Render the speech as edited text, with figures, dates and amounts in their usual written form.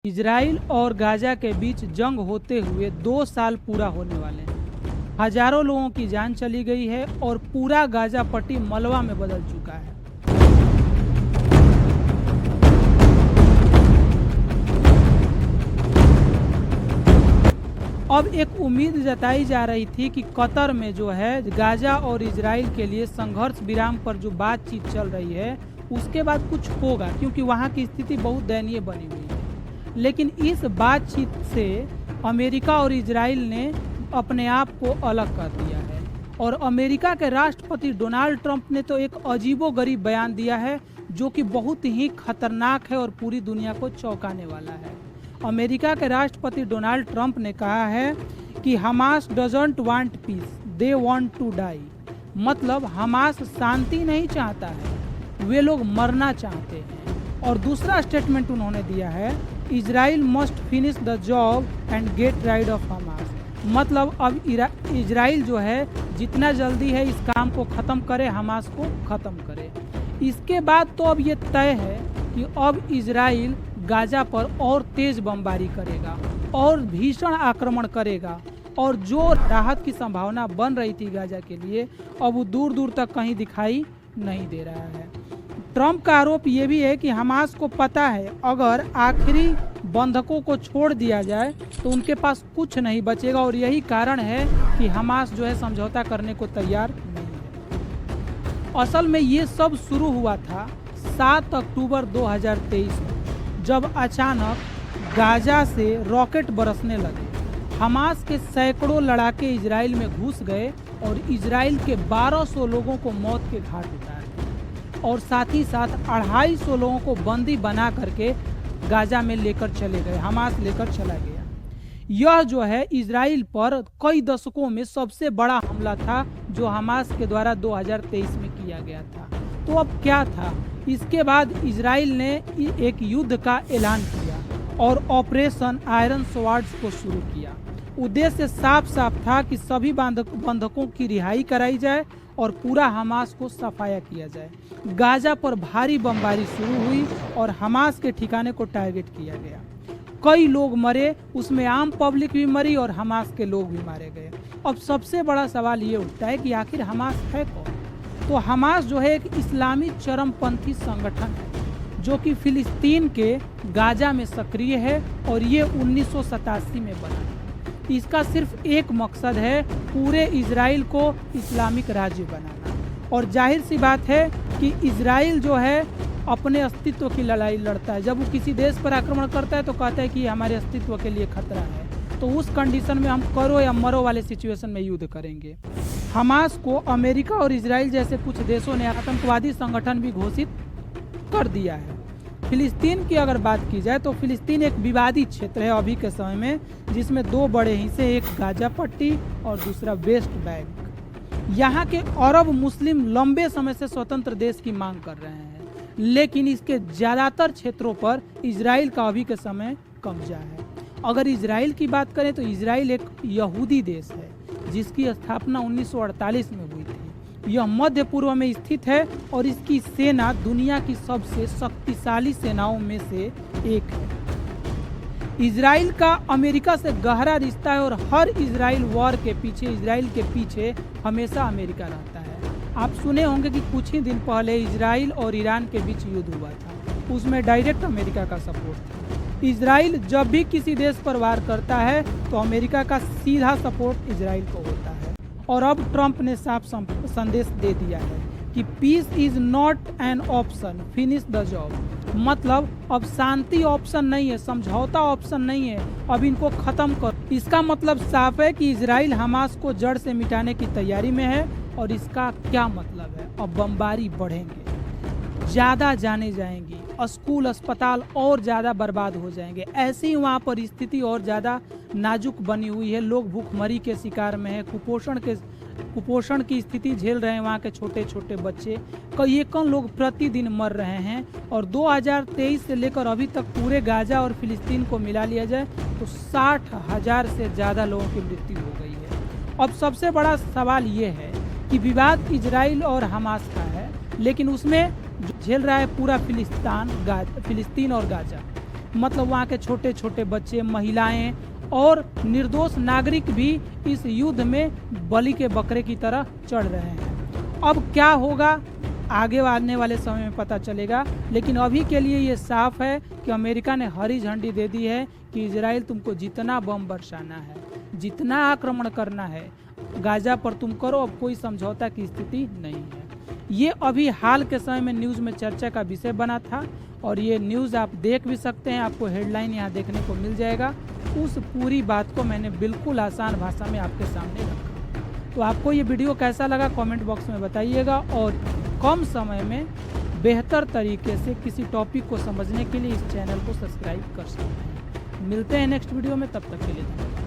Israel और Gaza के बीच जंग होते हुए 2 साल पूरा होने वाले हैं। हजारों लोगों की जान चली गई है और पूरा गाजा पट्टी मलबा में बदल चुका है। अब एक उम्मीद जताई जा रही थी कि कतर में जो है गाजा और इजराइल के लिए संघर्ष विराम पर जो बातचीत चल रही है उसके बाद कुछ होगा, क्योंकि वहाँ की स्थिति बहुत दयनीय बनी हुई है। लेकिन इस बातचीत से अमेरिका और इजराइल ने अपने आप को अलग कर दिया है और अमेरिका के राष्ट्रपति डोनाल्ड ट्रंप ने तो एक अजीबोगरीब बयान दिया है जो कि बहुत ही खतरनाक है और पूरी दुनिया को चौंकाने वाला है। अमेरिका के राष्ट्रपति डोनाल्ड ट्रंप ने कहा है कि Hamas doesn't want peace, they want to die. मतलब हमास शांति नहीं चाहता है, वे लोग मरना चाहते हैं। और दूसरा स्टेटमेंट उन्होंने दिया है, Israel must finish the job and get rid of Hamas. मतलब अब इजराइल जो है जितना जल्दी है इस काम को ख़त्म करे, हमास को ख़त्म करे। इसके बाद तो अब ये तय है कि अब इजराइल गाजा पर और तेज बमबारी करेगा और भीषण आक्रमण करेगा, और जो राहत की संभावना बन रही थी गाजा के लिए अब वो दूर दूर तक कहीं दिखाई नहीं दे रहा है। ट्रंप का आरोप ये भी है कि हमास को पता है अगर आखिरी बंधकों को छोड़ दिया जाए तो उनके पास कुछ नहीं बचेगा, और यही कारण है कि हमास जो है समझौता करने को तैयार नहीं है। असल में ये सब शुरू हुआ था 7 अक्टूबर 2023 में, जब अचानक गाजा से रॉकेट बरसने लगे। हमास के सैकड़ों लड़ाके इजराइल में घुस गए और इजराइल के 1200 लोगों को मौत के घाट उतारे और साथ ही साथ 250 लोगों को बंदी बना करके गाजा में लेकर चले गए, हमास लेकर चला गया। यह जो है इजराइल पर कई दशकों में सबसे बड़ा हमला था जो हमास के द्वारा 2023 में किया गया था। तो अब क्या था? इसके बाद इजराइल ने एक युद्ध का ऐलान किया और ऑपरेशन आयरन स्वॉर्ड्स को शुरू किया। उद्देश्य साफ साफ था कि सभी बंधकों की रिहाई कराई जाए और पूरा हमास को सफाया किया जाए। गाजा पर भारी बमबारी शुरू हुई और हमास के ठिकाने को टारगेट किया गया। कई लोग मरे, उसमें आम पब्लिक भी मरी और हमास के लोग भी मारे गए। अब सबसे बड़ा सवाल ये उठता है कि आखिर हमास है कौन? तो हमास जो है एक इस्लामी चरमपंथी संगठन है जो कि फिलिस्तीन के गाजा में सक्रिय है और ये 1987 में बना। इसका सिर्फ एक मकसद है, पूरे इजराइल को इस्लामिक राज्य बनाना। और जाहिर सी बात है कि इजराइल जो है अपने अस्तित्व की लड़ाई लड़ता है। जब वो किसी देश पर आक्रमण करता है तो कहता है कि हमारे अस्तित्व के लिए खतरा है, तो उस कंडीशन में हम करो या मरो वाले सिचुएशन में युद्ध करेंगे। हमास को अमेरिका और इजराइल जैसे कुछ देशों ने आतंकवादी संगठन भी घोषित कर दिया है। फिलिस्तीन की अगर बात की जाए तो फिलिस्तीन एक विवादित क्षेत्र है अभी के समय में, जिसमें 2 बड़े हिस्से, एक गाजा पट्टी और दूसरा वेस्ट बैंक। यहाँ के अरब मुस्लिम लंबे समय से स्वतंत्र देश की मांग कर रहे हैं, लेकिन इसके ज़्यादातर क्षेत्रों पर इजराइल का अभी के समय कब्जा है। अगर इजराइल की बात करें तो इजराइल एक यहूदी देश है जिसकी स्थापना 1948 में हुई थी। यह मध्य पूर्व में स्थित है और इसकी सेना दुनिया की सबसे शक्तिशाली सेनाओं में से एक है। इजराइल का अमेरिका से गहरा रिश्ता है और हर इजराइल वॉर के पीछे, इजराइल के पीछे हमेशा अमेरिका रहता है। आप सुने होंगे कि कुछ ही दिन पहले इजराइल और ईरान के बीच युद्ध हुआ था, उसमें डायरेक्ट अमेरिका का सपोर्ट था। इजराइल जब भी किसी देश पर वार करता है तो अमेरिका का सीधा सपोर्ट इजराइल को होता है। और अब ट्रंप ने साफ संदेश दे दिया है कि peace is not an option, finish the job. मतलब अब शांति ऑप्शन नहीं है, समझौता ऑप्शन नहीं है, अब इनको खत्म कर। इसका मतलब साफ है कि इजराइल हमास को जड़ से मिटाने की तैयारी में है। और इसका क्या मतलब है? अब बमबारी बढ़ेंगे, ज़्यादा जाने जाएंगी, स्कूल अस्पताल और ज़्यादा बर्बाद हो जाएंगे। ऐसे ही वहाँ पर स्थिति और ज़्यादा नाजुक बनी हुई है। लोग भूखमरी के शिकार में है, कुपोषण की स्थिति झेल रहे हैं वहाँ के छोटे छोटे बच्चे। कई लोग प्रतिदिन मर रहे हैं। और 2023 से लेकर अभी तक पूरे गाजा और फिलिस्तीन को मिला लिया जाए तो 60,000 से ज़्यादा लोगों की मृत्यु हो गई है। अब सबसे बड़ा सवाल ये है कि विवाद इजराइल और हमास का है, लेकिन उसमें झेल रहा है पूरा फिलिस्तीन और गाजा। मतलब वहाँ के छोटे छोटे बच्चे, महिलाएं और निर्दोष नागरिक भी इस युद्ध में बलि के बकरे की तरह चढ़ रहे हैं। अब क्या होगा आगे आने वाले समय में पता चलेगा, लेकिन अभी के लिए ये साफ है कि अमेरिका ने हरी झंडी दे दी है कि इजराइल तुमको जितना बम बरसाना है, जितना आक्रमण करना है गाजा पर तुम करो, अब कोई समझौता की स्थिति नहीं है। ये अभी हाल के समय में न्यूज़ में चर्चा का विषय बना था और ये न्यूज़ आप देख भी सकते हैं, आपको हेडलाइन यहाँ देखने को मिल जाएगा। उस पूरी बात को मैंने बिल्कुल आसान भाषा में आपके सामने रखा। तो आपको ये वीडियो कैसा लगा कमेंट बॉक्स में बताइएगा और कम समय में बेहतर तरीके से किसी टॉपिक को समझने के लिए इस चैनल को सब्सक्राइब कर सकते हैं। मिलते हैं नेक्स्ट वीडियो में, तब तक के लिए।